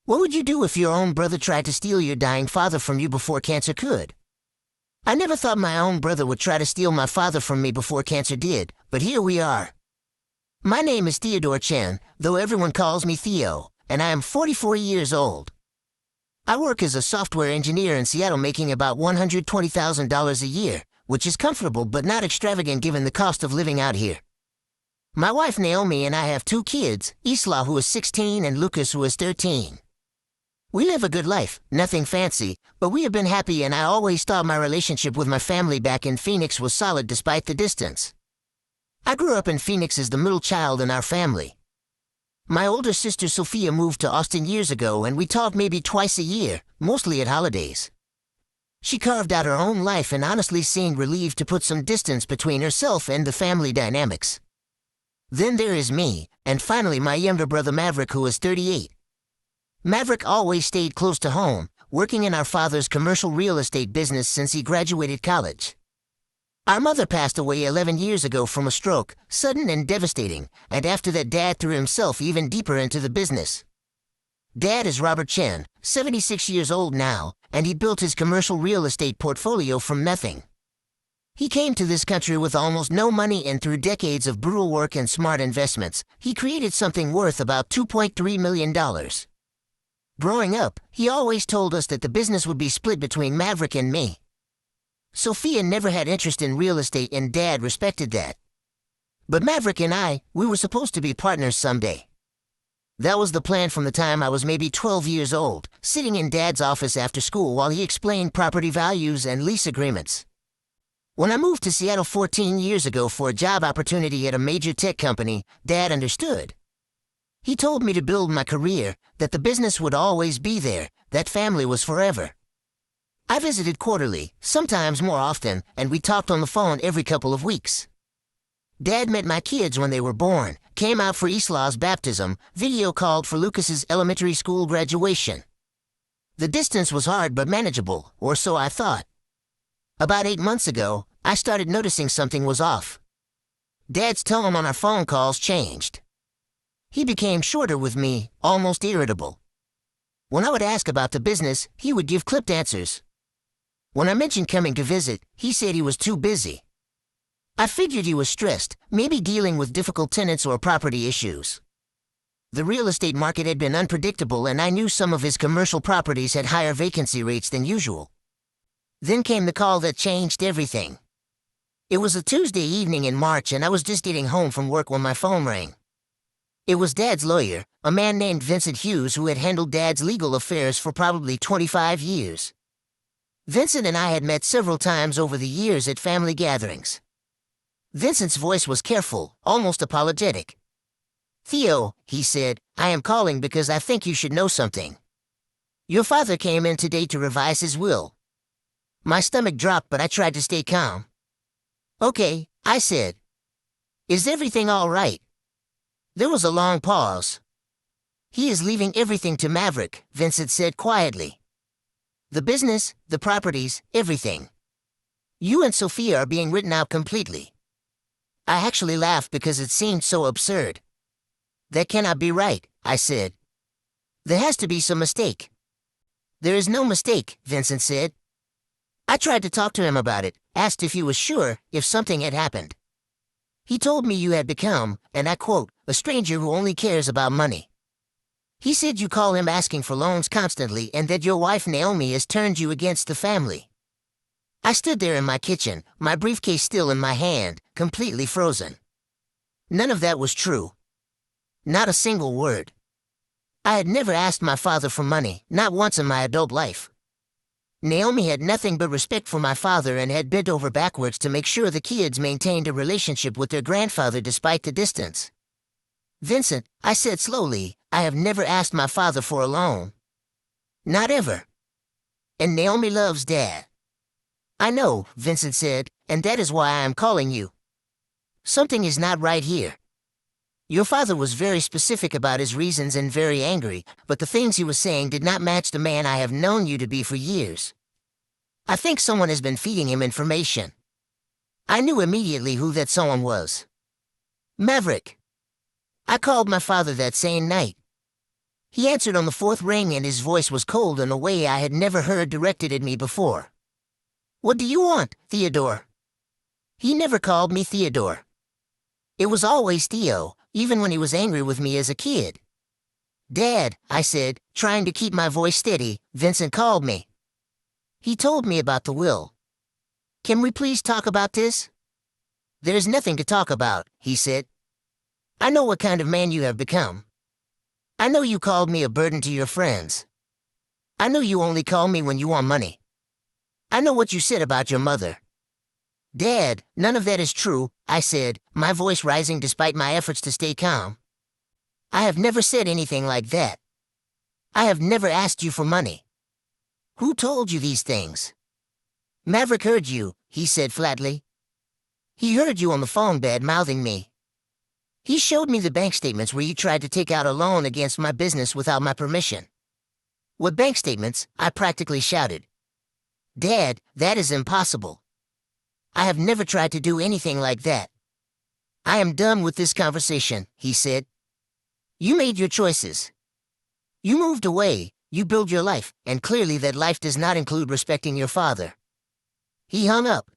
What would you do if your own brother tried to steal your dying father from you before cancer could? I never thought my own brother would try to steal my father from me before cancer did, but here we are. My name is Theodore Chen, though everyone calls me Theo, and I am 44 years old. I work as a software engineer in Seattle making about $120,000 a year, which is comfortable but not extravagant given the cost of living out here. My wife Naomi and I have 2 kids, Isla who is 16 and Lucas who is 13. We live a good life, nothing fancy, but we have been happy and I always thought my relationship with my family back in Phoenix was solid despite the distance. I grew up in Phoenix as the middle child in our family. My older sister Sophia moved to Austin years ago and we talked maybe twice a year, mostly at holidays. She carved out her own life and honestly seemed relieved to put some distance between herself and the family dynamics. Then there is me, and finally my younger brother Maverick who is 38. Maverick always stayed close to home, working in our father's commercial real estate business since he graduated college. Our mother passed away 11 years ago from a stroke, sudden and devastating, and after that Dad threw himself even deeper into the business. Dad is Robert Chen, 76 years old now, and he built his commercial real estate portfolio from nothing. He came to this country with almost no money and through decades of brutal work and smart investments, he created something worth about $2.3 million. Growing up, he always told us that the business would be split between Maverick and me. Sophia never had interest in real estate and Dad respected that. But Maverick and we were supposed to be partners someday. That was the plan from the time I was maybe 12 years old, sitting in Dad's office after school while he explained property values and lease agreements. When I moved to Seattle 14 years ago for a job opportunity at a major tech company, Dad understood. He told me to build my career, that the business would always be there, that family was forever. I visited quarterly, sometimes more often, and we talked on the phone every couple of weeks. Dad met my kids when they were born, came out for Isla's baptism, video called for Lucas's elementary school graduation. The distance was hard but manageable, or so I thought. About 8 months ago, I started noticing something was off. Dad's tone on our phone calls changed. He became shorter with me, almost irritable. When I would ask about the business, he would give clipped answers. When I mentioned coming to visit, he said he was too busy. I figured he was stressed, maybe dealing with difficult tenants or property issues. The real estate market had been unpredictable and I knew some of his commercial properties had higher vacancy rates than usual. Then came the call that changed everything. It was a Tuesday evening in March and I was just getting home from work when my phone rang. It was Dad's lawyer, a man named Vincent Hughes who had handled Dad's legal affairs for probably 25 years. Vincent and I had met several times over the years at family gatherings. Vincent's voice was careful, almost apologetic. "Theo," he said, "I am calling because I think you should know something. Your father came in today to revise his will." My stomach dropped but I tried to stay calm. "Okay," I said. "Is everything all right?" There was a long pause. "He is leaving everything to Maverick," Vincent said quietly. "The business, the properties, everything. You and Sophia are being written out completely." I actually laughed because it seemed so absurd. "That cannot be right," I said. "There has to be some mistake." "There is no mistake," Vincent said. I tried to talk to him about it, asked if he was sure if something had happened. He told me you had become, and I quote, "a stranger who only cares about money." He said you call him asking for loans constantly and that your wife Naomi has turned you against the family. I stood there in my kitchen, my briefcase still in my hand, completely frozen. None of that was true. Not a single word. I had never asked my father for money, not once in my adult life. Naomi had nothing but respect for my father and had bent over backwards to make sure the kids maintained a relationship with their grandfather despite the distance. "Vincent," I said slowly, "I have never asked my father for a loan. Not ever. And Naomi loves Dad." "I know," Vincent said, "and that is why I am calling you. Something is not right here. Your father was very specific about his reasons and very angry, but the things he was saying did not match the man I have known you to be for years. I think someone has been feeding him information." I knew immediately who that someone was. Maverick. I called my father that same night. He answered on the fourth ring and his voice was cold in a way I had never heard directed at me before. "What do you want, Theodore?" He never called me Theodore. It was always Theo, even when he was angry with me as a kid. "Dad," I said, trying to keep my voice steady, "Vincent called me. He told me about the will. Can we please talk about this?" "There's nothing to talk about," he said. "I know what kind of man you have become. I know you called me a burden to your friends. I know you only call me when you want money. I know what you said about your mother." "Dad, none of that is true," I said, my voice rising despite my efforts to stay calm. "I have never said anything like that. I have never asked you for money. Who told you these things?" "Maverick heard you," he said flatly. "He heard you on the phone bad-mouthing me. He showed me the bank statements where you tried to take out a loan against my business without my permission." "What bank statements?" I practically shouted. "Dad, that is impossible. I have never tried to do anything like that. I am done with this conversation," he said. "You made your choices. You moved away, you build your life, and clearly that life does not include respecting your father." He hung up.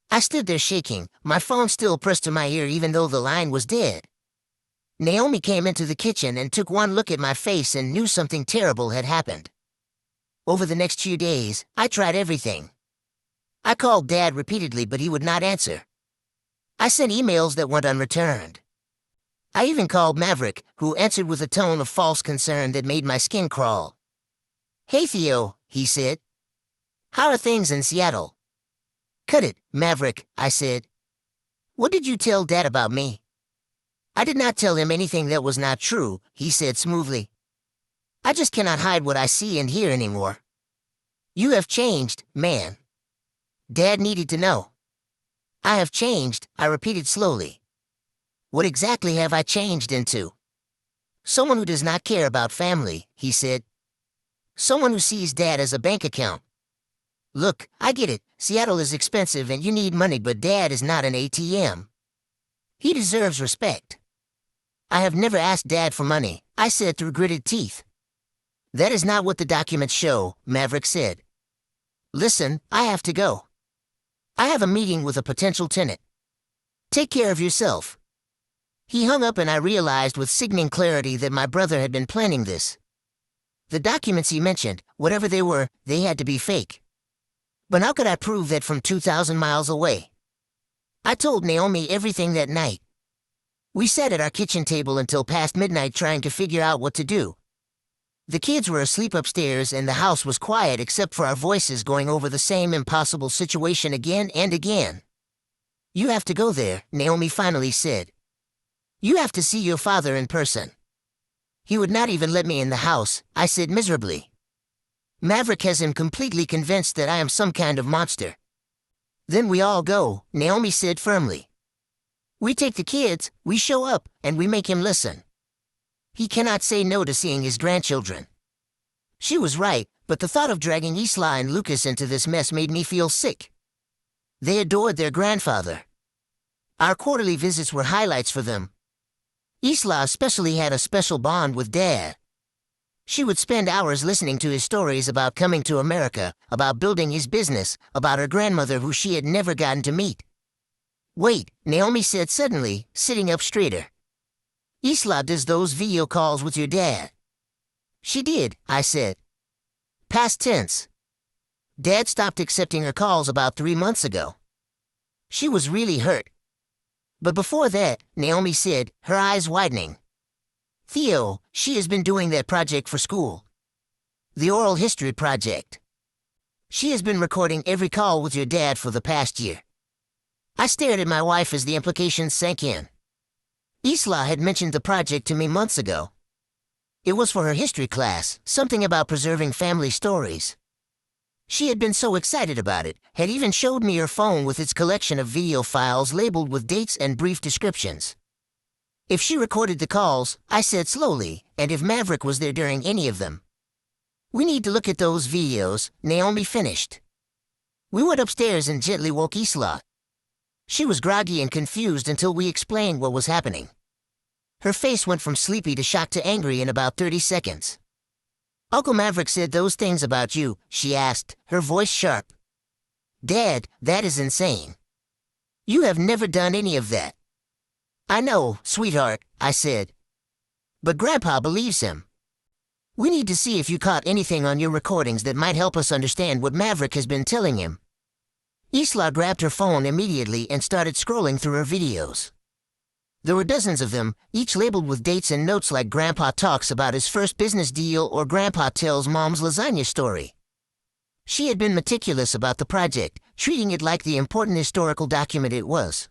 I stood there shaking, my phone still pressed to my ear even though the line was dead. Naomi came into the kitchen and took one look at my face and knew something terrible had happened. Over the next few days, I tried everything. I called Dad repeatedly, but he would not answer. I sent emails that went unreturned. I even called Maverick, who answered with a tone of false concern that made my skin crawl. "Hey Theo," he said. "How are things in Seattle?" "Cut it, Maverick," I said. "What did you tell Dad about me?" "I did not tell him anything that was not true," he said smoothly. "I just cannot hide what I see and hear anymore. You have changed, man. Dad needed to know." "I have changed," I repeated slowly. "What exactly have I changed into?" "Someone who does not care about family," he said. "Someone who sees Dad as a bank account. Look, I get it, Seattle is expensive and you need money, but Dad is not an ATM. He deserves respect." "I have never asked Dad for money," I said through gritted teeth. "That is not what the documents show," Maverick said. "Listen, I have to go. I have a meeting with a potential tenant. Take care of yourself." He hung up and I realized with sickening clarity that my brother had been planning this. The documents he mentioned, whatever they were, they had to be fake. But how could I prove that from 2,000 miles away? I told Naomi everything that night. We sat at our kitchen table until past midnight trying to figure out what to do. The kids were asleep upstairs and the house was quiet except for our voices going over the same impossible situation again and again. "You have to go there," Naomi finally said. "You have to see your father in person." "He would not even let me in the house," I said miserably. "Maverick has him completely convinced that I am some kind of monster." "Then we all go," Naomi said firmly. "We take the kids, we show up, and we make him listen. He cannot say no to seeing his grandchildren." She was right, but the thought of dragging Isla and Lucas into this mess made me feel sick. They adored their grandfather. Our quarterly visits were highlights for them. Isla especially had a special bond with Dad. She would spend hours listening to his stories about coming to America, about building his business, about her grandmother who she had never gotten to meet. "Wait," Naomi said suddenly, sitting up straighter. "Isla does those video calls with your dad." "She did," I said. Past tense. Dad stopped accepting her calls about 3 months ago. She was really hurt. But before that, Naomi said, her eyes widening, "Theo, she has been doing that project for school. The oral history project. She has been recording every call with your dad for the past year." I stared at my wife as the implications sank in. Isla had mentioned the project to me months ago. It was for her history class, something about preserving family stories. She had been so excited about it, had even showed me her phone with its collection of video files labeled with dates and brief descriptions. "If she recorded the calls," I said slowly, "and if Maverick was there during any of them, we need to look at those videos," Naomi finished. We went upstairs and gently woke Isla. She was groggy and confused until we explained what was happening. Her face went from sleepy to shocked to angry in about 30 seconds. "Uncle Maverick said those things about you?" she asked, her voice sharp. "Dad, that is insane. You have never done any of that." "I know, sweetheart," I said. "But Grandpa believes him. We need to see if you caught anything on your recordings that might help us understand what Maverick has been telling him." Isla grabbed her phone immediately and started scrolling through her videos. There were dozens of them, each labeled with dates and notes like Grandpa talks about his first business deal or Grandpa tells Mom's lasagna story. She had been meticulous about the project, treating it like the important historical document it was.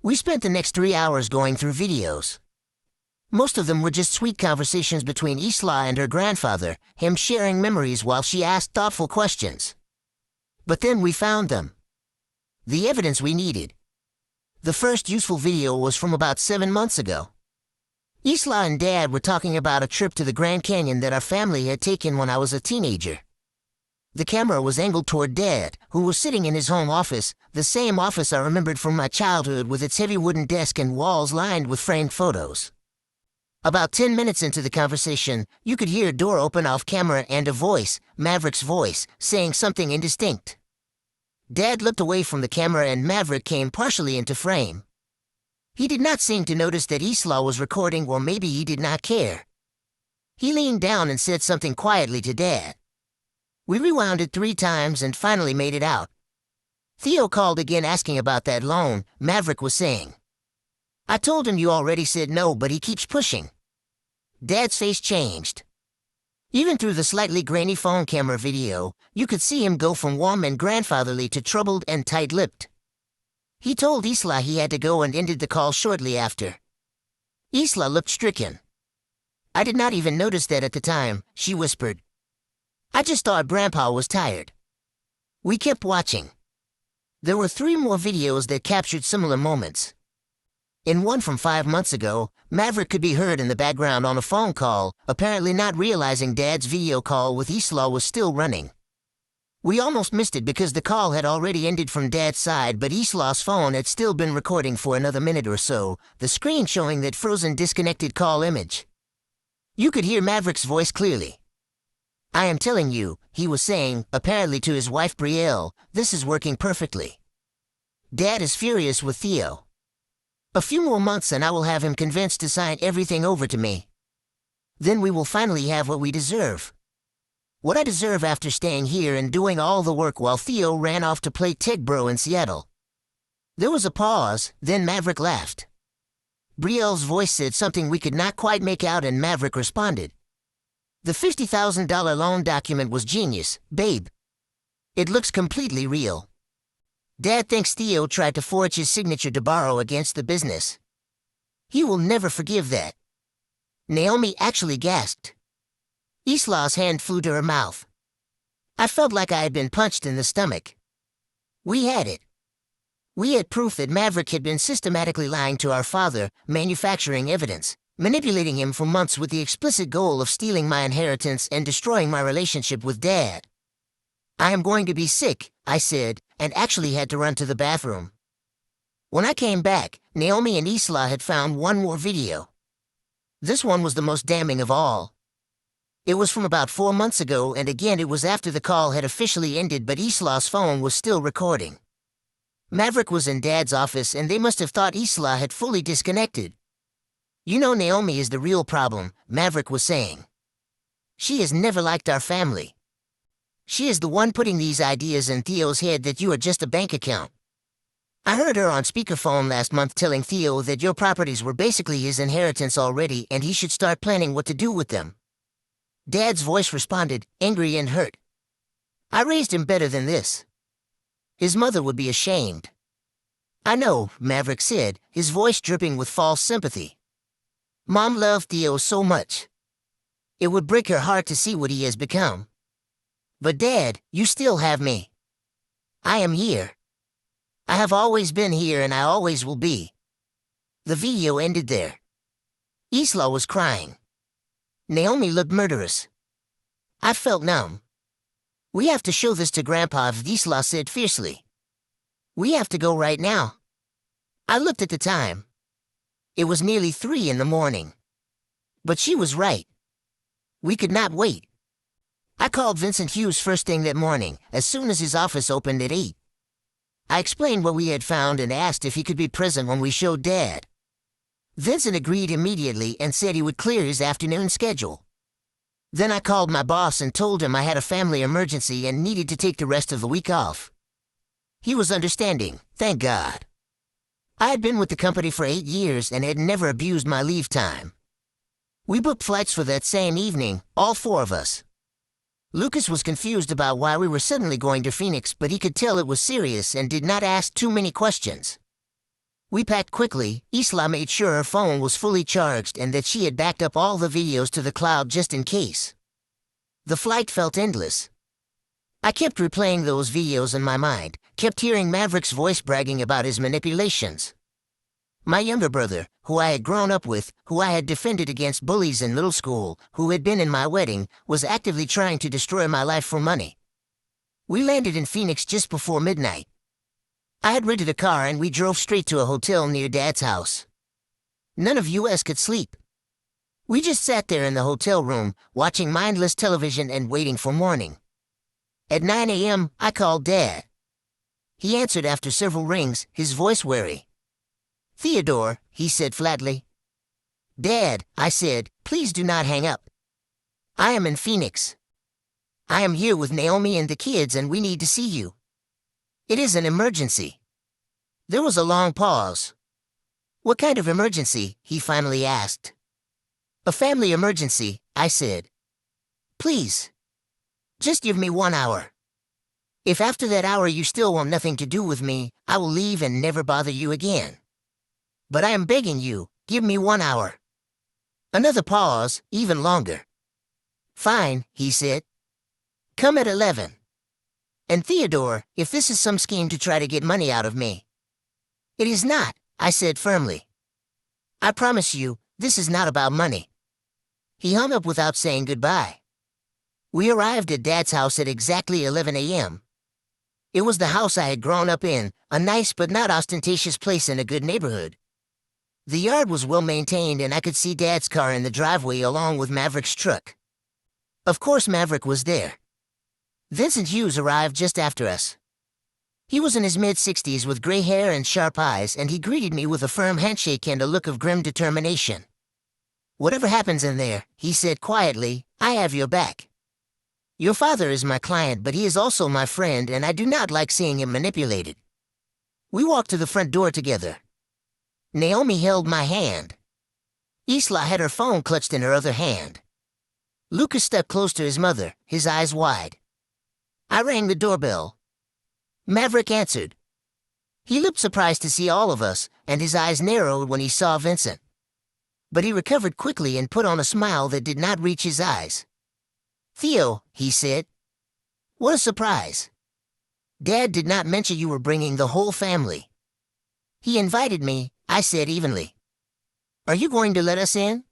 We spent the next 3 hours going through videos. Most of them were just sweet conversations between Isla and her grandfather, him sharing memories while she asked thoughtful questions. But then we found them. The evidence we needed. The first useful video was from about 7 months ago. Isla and Dad were talking about a trip to the Grand Canyon that our family had taken when I was a teenager. The camera was angled toward Dad, who was sitting in his home office, the same office I remembered from my childhood with its heavy wooden desk and walls lined with framed photos. About 10 minutes into the conversation, you could hear a door open off camera and a voice, Maverick's voice, saying something indistinct. Dad looked away from the camera and Maverick came partially into frame. He did not seem to notice that Isla was recording, or maybe he did not care. He leaned down and said something quietly to Dad. We rewound it 3 times and finally made it out. "Theo called again asking about that loan," Maverick was saying. "I told him you already said no, but he keeps pushing." Dad's face changed. Even through the slightly grainy phone camera video, you could see him go from warm and grandfatherly to troubled and tight-lipped. He told Isla he had to go and ended the call shortly after. Isla looked stricken. "I did not even notice that at the time," she whispered. "I just thought Grandpa was tired." We kept watching. There were 3 more videos that captured similar moments. In one from 5 months ago, Maverick could be heard in the background on a phone call, apparently not realizing Dad's video call with Isla was still running. We almost missed it because the call had already ended from Dad's side, but Isla's phone had still been recording for another minute or so, the screen showing that frozen disconnected call image. You could hear Maverick's voice clearly. "I am telling you," he was saying, apparently to his wife Brielle, "this is working perfectly. Dad is furious with Theo. A few more months and I will have him convinced to sign everything over to me. Then we will finally have what we deserve. What I deserve after staying here and doing all the work while Theo ran off to play Tech Bro in Seattle." There was a pause, then Maverick laughed. Brielle's voice said something we could not quite make out and Maverick responded. "The $50,000 loan document was genius, babe. It looks completely real. Dad thinks Theo tried to forge his signature to borrow against the business. He will never forgive that." Naomi actually gasped. Isla's hand flew to her mouth. I felt like I had been punched in the stomach. We had it. We had proof that Maverick had been systematically lying to our father, manufacturing evidence, manipulating him for months with the explicit goal of stealing my inheritance and destroying my relationship with Dad. "I am going to be sick," I said, and actually had to run to the bathroom. When I came back, Naomi and Isla had found one more video. This one was the most damning of all. It was from about 4 months ago, and again it was after the call had officially ended, but Isla's phone was still recording. Maverick was in Dad's office, and they must have thought Isla had fully disconnected. "You know Naomi is the real problem," Maverick was saying. "She has never liked our family. She is the one putting these ideas in Theo's head that you are just a bank account. I heard her on speakerphone last month telling Theo that your properties were basically his inheritance already and he should start planning what to do with them." Dad's voice responded, angry and hurt. "I raised him better than this. His mother would be ashamed." "I know," Maverick said, his voice dripping with false sympathy. "Mom loved Theo so much. It would break her heart to see what he has become. But Dad, you still have me. I am here. I have always been here and I always will be." The video ended there. Isla was crying. Naomi looked murderous. I felt numb. "We have to show this to Grandpa," Isla said fiercely. "We have to go right now." I looked at the time. It was nearly 3 in the morning. But she was right. We could not wait. I called Vincent Hughes first thing that morning, as soon as his office opened at 8. I explained what we had found and asked if he could be present when we showed Dad. Vincent agreed immediately and said he would clear his afternoon schedule. Then I called my boss and told him I had a family emergency and needed to take the rest of the week off. He was understanding, thank God. I had been with the company for 8 years and had never abused my leave time. We booked flights for that same evening, all 4 of us. Lucas was confused about why we were suddenly going to Phoenix, but he could tell it was serious and did not ask too many questions. We packed quickly. Isla made sure her phone was fully charged and that she had backed up all the videos to the cloud just in case. The flight felt endless. I kept replaying those videos in my mind, kept hearing Maverick's voice bragging about his manipulations. My younger brother, who I had grown up with, who I had defended against bullies in middle school, who had been in my wedding, was actively trying to destroy my life for money. We landed in Phoenix just before midnight. I had rented a car and we drove straight to a hotel near Dad's house. None of us could sleep. We just sat there in the hotel room, watching mindless television and waiting for morning. At 9 a.m., I called Dad. He answered after several rings, his voice wary. "Theodore," he said flatly. "Dad," I said, "please do not hang up. I am in Phoenix. I am here with Naomi and the kids and we need to see you. It is an emergency." There was a long pause. "What kind of emergency?" he finally asked. "A family emergency," I said. "Please. Just give me 1 hour. If after that hour you still want nothing to do with me, I will leave and never bother you again. But I am begging you, give me 1 hour." Another pause, even longer. "Fine," he said. "Come at 11. And Theodore, if this is some scheme to try to get money out of me." "It is not," I said firmly. "I promise you, this is not about money." He hung up without saying goodbye. We arrived at Dad's house at exactly 11 a.m. It was the house I had grown up in, a nice but not ostentatious place in a good neighborhood. The yard was well maintained and I could see Dad's car in the driveway along with Maverick's truck. Of course Maverick was there. Vincent Hughes arrived just after us. He was in his mid-60s with gray hair and sharp eyes, and he greeted me with a firm handshake and a look of grim determination. "Whatever happens in there," he said quietly, "I have your back. Your father is my client, but he is also my friend, and I do not like seeing him manipulated." We walked to the front door together. Naomi held my hand. Isla had her phone clutched in her other hand. Lucas stepped close to his mother, his eyes wide. I rang the doorbell. Maverick answered. He looked surprised to see all of us, and his eyes narrowed when he saw Vincent. But he recovered quickly and put on a smile that did not reach his eyes. "Theo," he said. "What a surprise. Dad did not mention you were bringing the whole family." "He invited me," I said evenly. "Are you going to let us in?"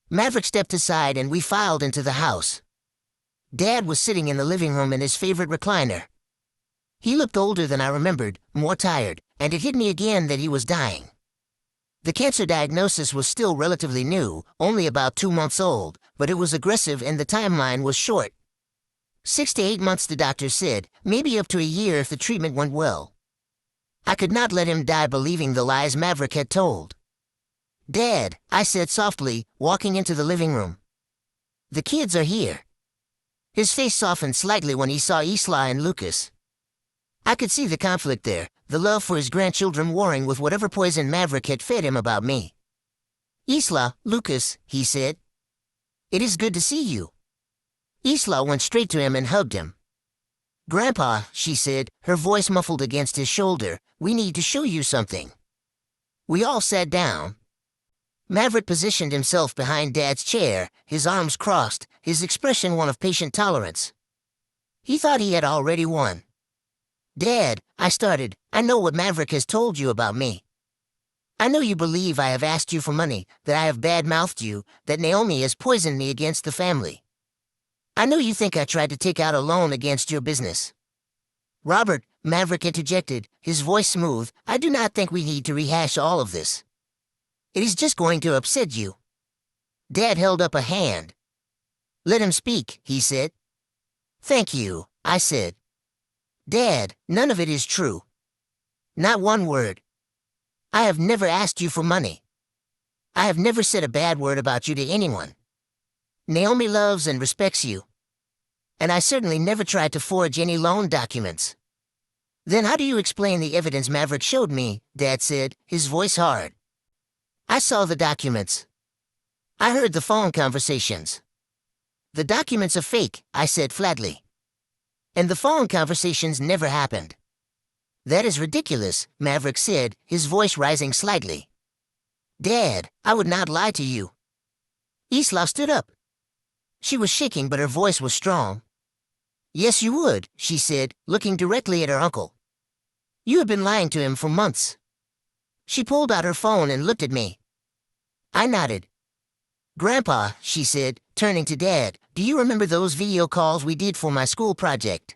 Maverick stepped aside and we filed into the house. Dad was sitting in the living room in his favorite recliner. He looked older than I remembered, more tired, and it hit me again that he was dying. The cancer diagnosis was still relatively new, only about 2 months old, but it was aggressive and the timeline was short. 6 to 8 months, the doctor said, maybe up to a year if the treatment went well. I could not let him die believing the lies Maverick had told. "Dad," I said softly, walking into the living room. "The kids are here." His face softened slightly when he saw Isla and Lucas. I could see the conflict there, the love for his grandchildren warring with whatever poison Maverick had fed him about me. "Isla, Lucas," he said. "It is good to see you." Isla went straight to him and hugged him. "Grandpa," she said, her voice muffled against his shoulder, "we need to show you something." We all sat down. Maverick positioned himself behind Dad's chair, his arms crossed, his expression one of patient tolerance. He thought he had already won. "Dad," I started, "I know what Maverick has told you about me. I know you believe I have asked you for money, that I have bad-mouthed you, that Naomi has poisoned me against the family. I know you think I tried to take out a loan against your business." "Robert," Maverick interjected, his voice smooth, "I do not think we need to rehash all of this. It is just going to upset you." Dad held up a hand. "Let him speak," he said. "Thank you," I said. "Dad, none of it is true. Not one word. I have never asked you for money. I have never said a bad word about you to anyone. Naomi loves and respects you. And I certainly never tried to forge any loan documents." "Then how do you explain the evidence Maverick showed me?" Dad said, his voice hard. "I saw the documents. I heard the phone conversations." "The documents are fake," I said flatly. "And the phone conversations never happened." "That is ridiculous," Maverick said, his voice rising slightly. "Dad, I would not lie to you." Isla stood up. She was shaking, but her voice was strong. "Yes, you would," she said, looking directly at her uncle. "You have been lying to him for months." She pulled out her phone and looked at me. I nodded. "Grandpa," she said, turning to Dad, "do you remember those video calls we did for my school project?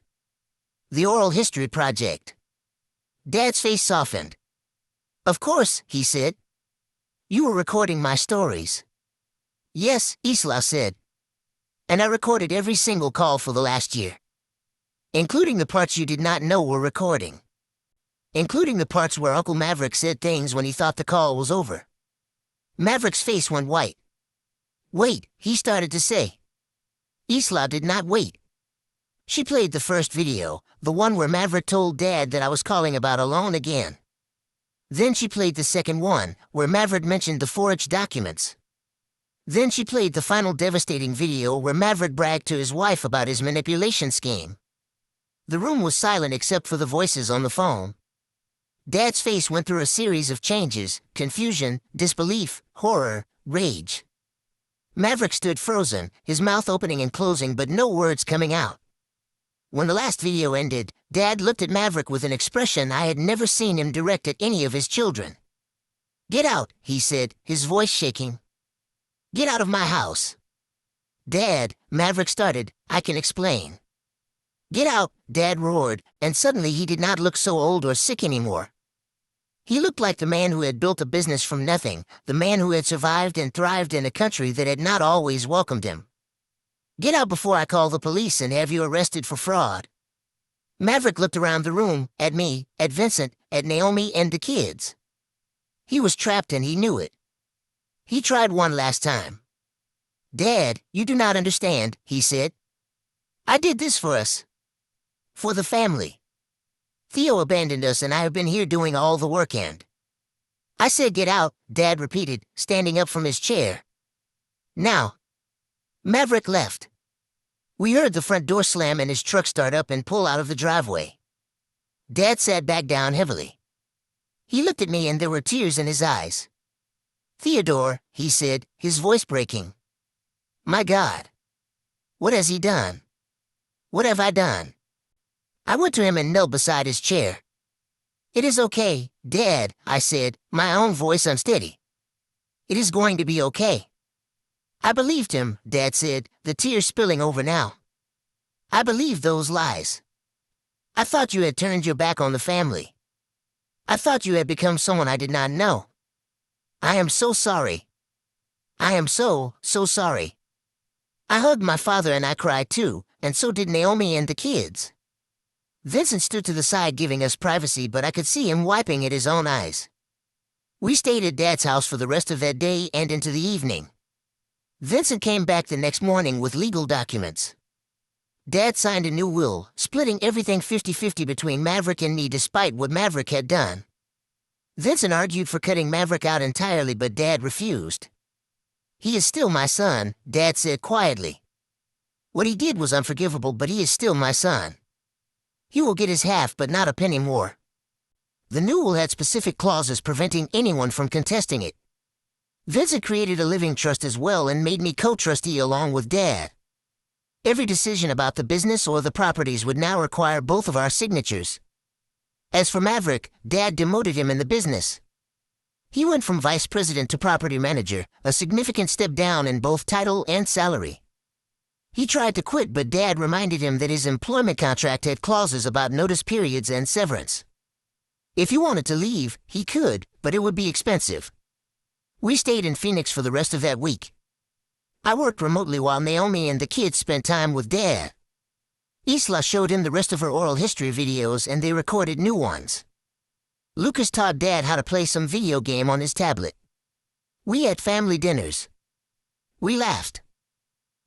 The oral history project?" Dad's face softened. "Of course," he said. "You were recording my stories." "Yes," Isla said. "And I recorded every single call for the last year. Including the parts you did not know were recording. Including the parts where Uncle Maverick said things when he thought the call was over." Maverick's face went white. "Wait," he started to say. Isla did not wait. She played the first video, the one where Maverick told Dad that I was calling about a loan again. Then she played the second one, where Maverick mentioned the forged documents. Then she played the final devastating video where Maverick bragged to his wife about his manipulation scheme. The room was silent except for the voices on the phone. Dad's face went through a series of changes: confusion, disbelief, horror, rage. Maverick stood frozen, his mouth opening and closing but no words coming out. When the last video ended, Dad looked at Maverick with an expression I had never seen him direct at any of his children. "Get out," he said, his voice shaking. "Get out of my house." "Dad," Maverick started, "I can explain." "Get out," Dad roared, and suddenly he did not look so old or sick anymore. He looked like the man who had built a business from nothing, the man who had survived and thrived in a country that had not always welcomed him. "Get out before I call the police and have you arrested for fraud." Maverick looked around the room, at me, at Vincent, at Naomi and the kids. He was trapped and he knew it. He tried one last time. "Dad, you do not understand," he said. "I did this for us. For the family. Theo abandoned us and I have been here doing all the work and—" "I said get out," Dad repeated, standing up from his chair. "Now." Maverick left. We heard the front door slam and his truck start up and pull out of the driveway. Dad sat back down heavily. He looked at me and there were tears in his eyes. "Theodore," he said, his voice breaking. "My God. What has he done? What have I done?" I went to him and knelt beside his chair. "It is okay, Dad," I said, my own voice unsteady. "It is going to be okay." "I believed him," Dad said, the tears spilling over now. "I believed those lies. I thought you had turned your back on the family. I thought you had become someone I did not know. I am so sorry. I am so sorry." I hugged my father and I cried too, and so did Naomi and the kids. Vincent stood to the side giving us privacy, but I could see him wiping at his own eyes. We stayed at Dad's house for the rest of that day and into the evening. Vincent came back the next morning with legal documents. Dad signed a new will, splitting everything 50-50 between Maverick and me despite what Maverick had done. Vincent argued for cutting Maverick out entirely, but Dad refused. "He is still my son," Dad said quietly. "What he did was unforgivable, but he is still my son. He will get his half, but not a penny more." The new will had specific clauses preventing anyone from contesting it. Vincent created a living trust as well and made me co-trustee along with Dad. Every decision about the business or the properties would now require both of our signatures. As for Maverick, Dad demoted him in the business. He went from vice president to property manager, a significant step down in both title and salary. He tried to quit, but Dad reminded him that his employment contract had clauses about notice periods and severance. If he wanted to leave, he could, but it would be expensive. We stayed in Phoenix for the rest of that week. I worked remotely while Naomi and the kids spent time with Dad. Isla showed him the rest of her oral history videos and they recorded new ones. Lucas taught Dad how to play some video game on his tablet. We had family dinners. We laughed.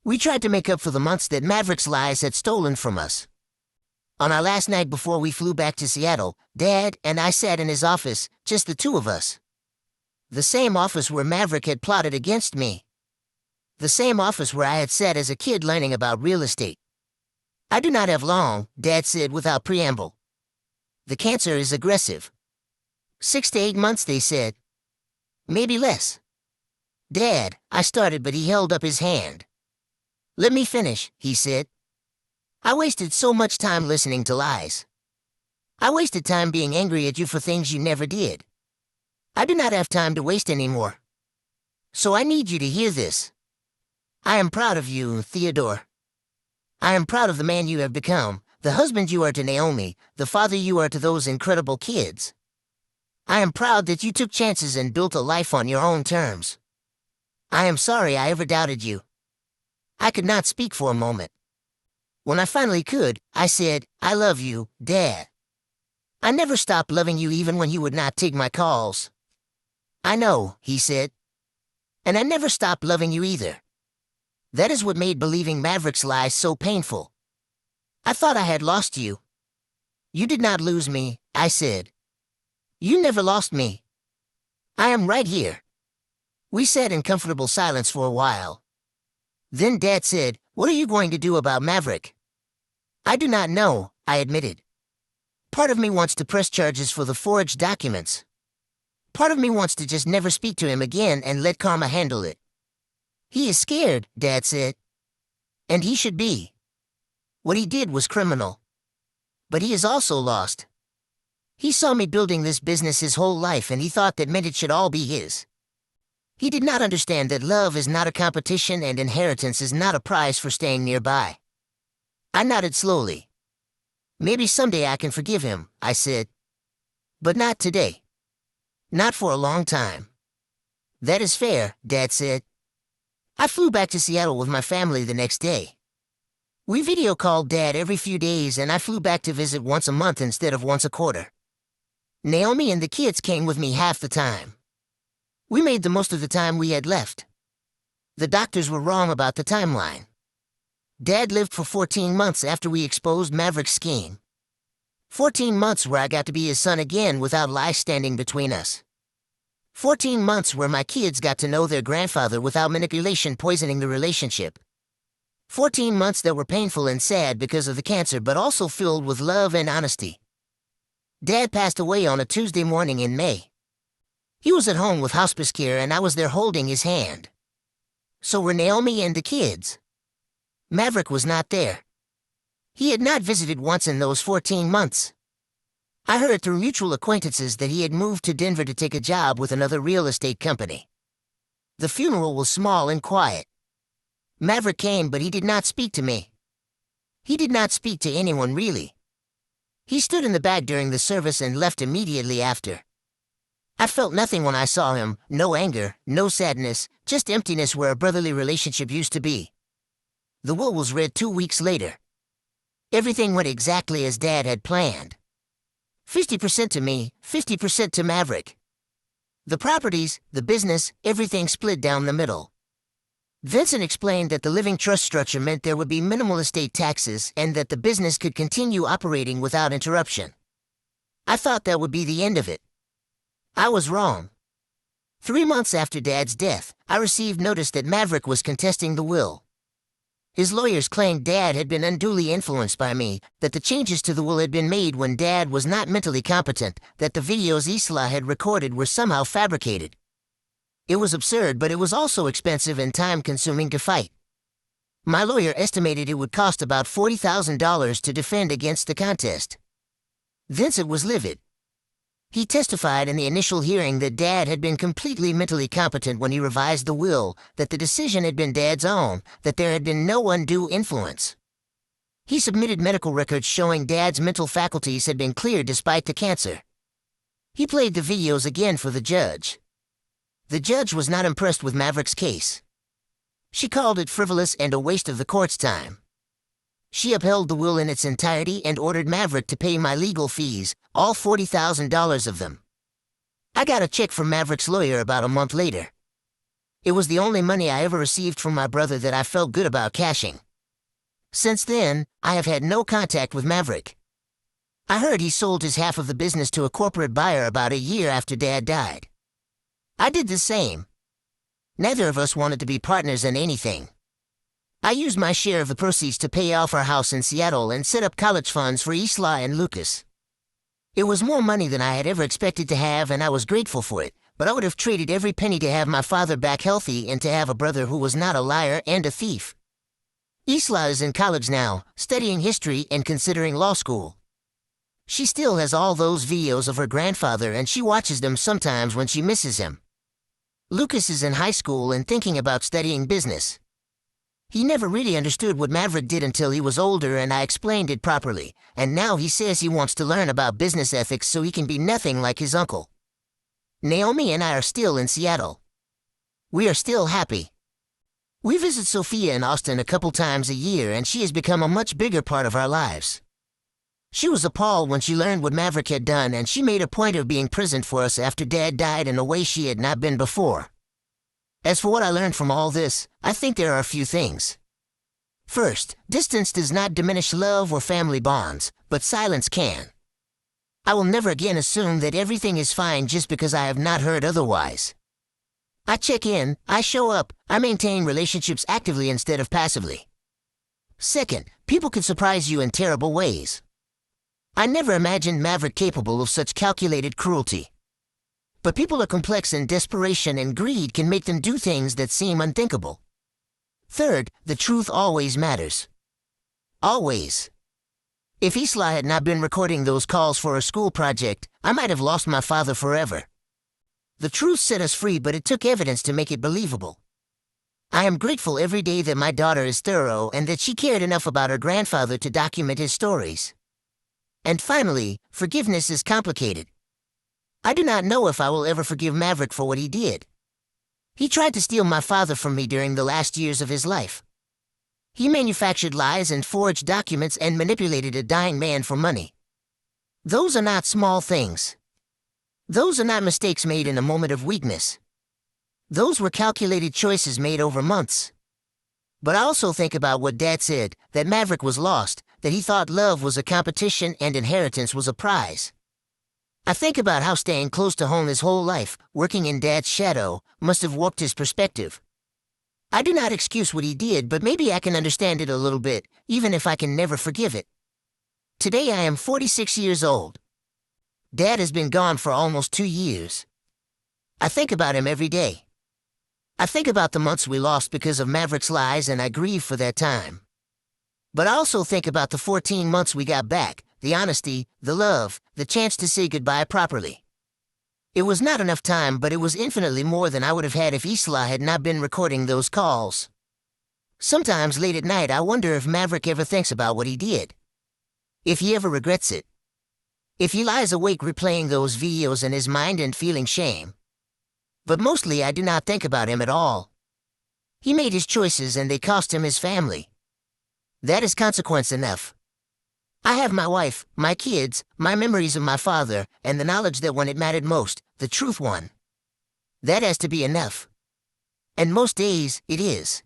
We tried to make up for the months that Maverick's lies had stolen from us. On our last night before we flew back to Seattle, Dad and I sat in his office, just the two of us. The same office where Maverick had plotted against me. The same office where I had sat as a kid learning about real estate. I do not have long, Dad said without preamble. The cancer is aggressive. 6 to 8 months, they said. Maybe less. Dad, I started, but he held up his hand. Let me finish, he said. I wasted so much time listening to lies. I wasted time being angry at you for things you never did. I do not have time to waste anymore. So I need you to hear this. I am proud of you, Theodore. I am proud of the man you have become, the husband you are to Naomi, the father you are to those incredible kids. I am proud that you took chances and built a life on your own terms. I am sorry I ever doubted you. I could not speak for a moment. When I finally could, I said, I love you, Dad. I never stopped loving you even when you would not take my calls. I know, he said. And I never stopped loving you either. That is what made believing Maverick's lies so painful. I thought I had lost you. You did not lose me, I said. You never lost me. I am right here. We sat in comfortable silence for a while. Then Dad said, what are you going to do about Maverick? I do not know, I admitted. Part of me wants to press charges for the forged documents. Part of me wants to just never speak to him again and let karma handle it. He is scared, Dad said. And he should be. What he did was criminal. But he is also lost. He saw me building this business his whole life and he thought that meant it should all be his. He did not understand that love is not a competition and inheritance is not a prize for staying nearby. I nodded slowly. Maybe someday I can forgive him, I said. But not today. Not for a long time. That is fair, Dad said. I flew back to Seattle with my family the next day. We video called Dad every few days and I flew back to visit once a month instead of once a quarter. Naomi and the kids came with me half the time. We made the most of the time we had left. The doctors were wrong about the timeline. Dad lived for 14 months after we exposed Maverick's scheme. 14 months where I got to be his son again without lies standing between us. 14 months where my kids got to know their grandfather without manipulation poisoning the relationship. 14 months that were painful and sad because of the cancer but also filled with love and honesty. Dad passed away on a Tuesday morning in May. He was at home with hospice care and I was there holding his hand. So were Naomi and the kids. Maverick was not there. He had not visited once in those 14 months. I heard through mutual acquaintances that he had moved to Denver to take a job with another real estate company. The funeral was small and quiet. Maverick came, but he did not speak to me. He did not speak to anyone really. He stood in the back during the service and left immediately after. I felt nothing when I saw him, no anger, no sadness, just emptiness where a brotherly relationship used to be. The will was read 2 weeks later. Everything went exactly as Dad had planned. 50% to me, 50% to Maverick. The properties, the business, everything split down the middle. Vincent explained that the living trust structure meant there would be minimal estate taxes and that the business could continue operating without interruption. I thought that would be the end of it. I was wrong. 3 months after Dad's death, I received notice that Maverick was contesting the will. His lawyers claimed Dad had been unduly influenced by me, that the changes to the will had been made when Dad was not mentally competent, that the videos Isla had recorded were somehow fabricated. It was absurd, but it was also expensive and time-consuming to fight. My lawyer estimated it would cost about $40,000 to defend against the contest. Vincent was livid. He testified in the initial hearing that Dad had been completely mentally competent when he revised the will, that the decision had been Dad's own, that there had been no undue influence. He submitted medical records showing Dad's mental faculties had been cleared despite the cancer. He played the videos again for the judge. The judge was not impressed with Maverick's case. She called it frivolous and a waste of the court's time. She upheld the will in its entirety and ordered Maverick to pay my legal fees, all $40,000 of them. I got a check from Maverick's lawyer about a month later. It was the only money I ever received from my brother that I felt good about cashing. Since then, I have had no contact with Maverick. I heard he sold his half of the business to a corporate buyer about a year after Dad died. I did the same. Neither of us wanted to be partners in anything. I used my share of the proceeds to pay off our house in Seattle and set up college funds for Isla and Lucas. It was more money than I had ever expected to have, and I was grateful for it, but I would have traded every penny to have my father back healthy and to have a brother who was not a liar and a thief. Isla is in college now, studying history and considering law school. She still has all those videos of her grandfather, and she watches them sometimes when she misses him. Lucas is in high school and thinking about studying business. He never really understood what Maverick did until he was older, and I explained it properly, and now he says he wants to learn about business ethics so he can be nothing like his uncle. Naomi and I are still in Seattle. We are still happy. We visit Sophia in Austin a couple times a year, and she has become a much bigger part of our lives. She was appalled when she learned what Maverick had done, and she made a point of being present for us after Dad died in a way she had not been before. As for what I learned from all this, I think there are a few things. First, distance does not diminish love or family bonds, but silence can. I will never again assume that everything is fine just because I have not heard otherwise. I check in, I show up, I maintain relationships actively instead of passively. Second, people can surprise you in terrible ways. I never imagined Maverick capable of such calculated cruelty. But people are complex, and desperation and greed can make them do things that seem unthinkable. Third, the truth always matters. Always. If Isla had not been recording those calls for a school project, I might have lost my father forever. The truth set us free, but it took evidence to make it believable. I am grateful every day that my daughter is thorough and that she cared enough about her grandfather to document his stories. And finally, forgiveness is complicated. I do not know if I will ever forgive Maverick for what he did. He tried to steal my father from me during the last years of his life. He manufactured lies and forged documents and manipulated a dying man for money. Those are not small things. Those are not mistakes made in a moment of weakness. Those were calculated choices made over months. But I also think about what Dad said, that Maverick was lost, that he thought love was a competition and inheritance was a prize. I think about how staying close to home his whole life, working in Dad's shadow, must have warped his perspective. I do not excuse what he did, but maybe I can understand it a little bit, even if I can never forgive it. Today I am 46 years old. Dad has been gone for almost 2 years. I think about him every day. I think about the months we lost because of Maverick's lies, and I grieve for that time. But I also think about the 14 months we got back, the honesty, the love, the chance to say goodbye properly. It was not enough time, but it was infinitely more than I would have had if Isla had not been recording those calls. Sometimes late at night I wonder if Maverick ever thinks about what he did. If he ever regrets it. If he lies awake replaying those videos in his mind and feeling shame. But mostly I do not think about him at all. He made his choices and they cost him his family. That is consequence enough. I have my wife, my kids, my memories of my father, and the knowledge that when it mattered most, the truth won. That has to be enough. And most days, it is.